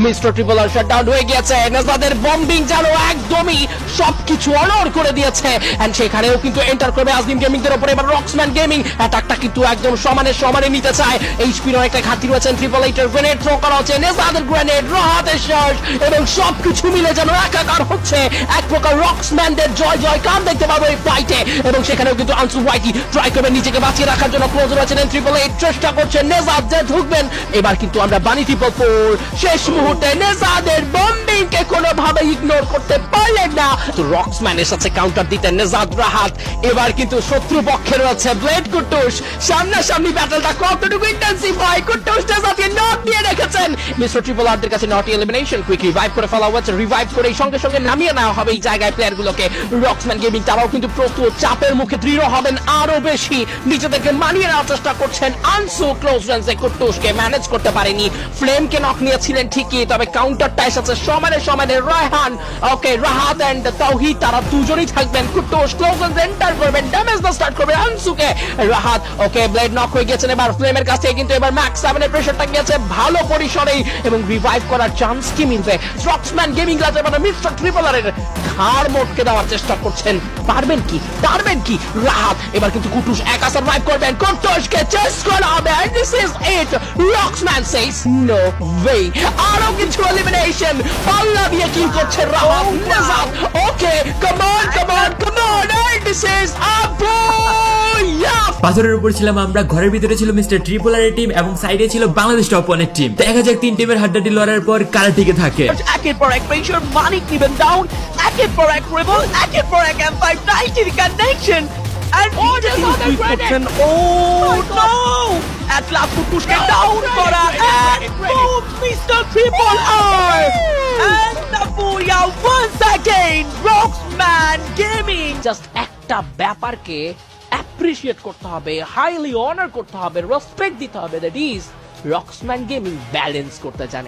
Mister triple আর shutdown হয়ে গিয়েছে। নেজাদের bombing যেন একদমই সবকিছু অনর করে দিয়েছে। এন্ড সেখানেও কিন্তু এন্টার করবে আজিম গেমিং এর উপরে। এবার রক্সম্যান গেমিং অ্যাটাকটা কিন্তু একদম সমানে নিতে চায়। এইচপির অনেকটা ঘাটতি রয়েছেন। ট্রিপল এইটের গ্রেনেড থ্রো করা হচ্ছে, নেজাদের গ্রেনেড, রাহাতের শট এবং সবকিছু মিলে যেন একাকার হচ্ছে। এক প্রকার রক্সম্যানদের জয়কার দেখতে পাবো এই ফাইটে। এবং সেখানেও কিন্তু আনসু হোয়াইটি ট্রাই করবে নিজেকে বাঁচিয়ে রাখার জন্য। ক্লোজ রয়েছেন ট্রিপল এইট, চেষ্টা করছেন নেজাদ যে ঢুকবেন। এবার কিন্তু আমরা বানি ট্রিপল ফোর শেষ মুহূর্তে নেজাদের বম্বিং কে কোনোভাবে ইগনোর করতে পারলেন না। তো রক্সম্যানের সাথে কাউন্টার দিতেন নেজাদ রাহাত। এবার কিন্তু শত্রু পক্ষে রয়েছে ব্লেড কুট্টুস। সামনাসামনি ব্যাটলটা কতটুকু ইন্টেন্সিফাই, কুট্টুস নেজাদকে নক দিয়ে রেখেছেন। মিস্টার ট্রিপল আরদের কাছে নট এলিমিনেশন, কুইক রিভাইভ করে ফেলা হয়েছে। রিভাইভ করে সঙ্গে সঙ্গে নামিয়ে নেওয়া হবে এই জায়গায় প্লেয়ার গুলোকে। রক্সম্যান গেমিং তারাও কিন্তু প্রস্তুত, চাপের মুখে দৃঢ় হবেন আরো বেশি। নিজেদেরকে মানিয়ে নেওয়ার চেষ্টা করছেন। আনসু ক্লোজ রেঞ্জে কুট্টুসকে ম্যানেজ করতে পারেনি। ফ্লেমকে নক নিয়েছিলেন ঠিকই, তবে কাউন্টারটা এসেছে সমানে রায়হান, ওকে, রাহাত এন্ড তাওহিদ তারা দুজনেই থাকবেন। কুট্টুস ক্লোজ রেঞ্জ এন্টার করবেন, ড্যামেজ দা স্টার্ট করবে আনসুকে। রাহাত ওকে, ব্লেড নক হয়ে গেছেন। এবার ফ্লেমের কাছ থেকে কিন্তু এবার ম্যাক্স 7 এর প্রেসারটা গিয়েছে ভালো পরিসরেই এবং রিভাইভ করার চান্স কি মিলবে। রক্সম্যান গেমিং রাজা মানে মিস্টার ট্রিপল আরের ঘাড় মোটকে দেওয়ার চেষ্টা করছেন। পারবেন কি রাহাত। এবার কিন্তু কুট্টুস একা সার্ভাইভ করবেন, কুট্টুসকে চেস করা হবে। And this is it, Roxman says no way. আরো কিছু এলিমিনেশন, পাল্লা দিয়ে কি করছে Rahat Nezhad. Okay, come on and this is a পাথরের উপর ছিলাম আমরা, ঘরের ভিতরে ছিল মিস্টার ট্রিপল আর টিম এবং সাইডে ছিল বাংলাদেশ টপ ওয়ানের টিম। দেখা যাক তিন টিমের হাড্ডাহাড্ডি লড়ার পর কারা টিকে থাকে। একের পর এক প্রেসার, মানিক নিবেন ডাউন, একের পর এক রেবল, একের পর এক M590 connection. And oh no! At last কুট্টুসকে ডাউন করা and boom, Mr. Triple R! And the booyah once again, Roxman Gaming! Just একটা ব্যাপারকে অ্যাপ্রিশিয়েট করতে হবে, হাইলি অনার করতে হবে, রেসপেক্ট দিতে হবে, দ্যাট ইজ রক্সম্যান গেমিং ব্যালেন্স করতে জানে।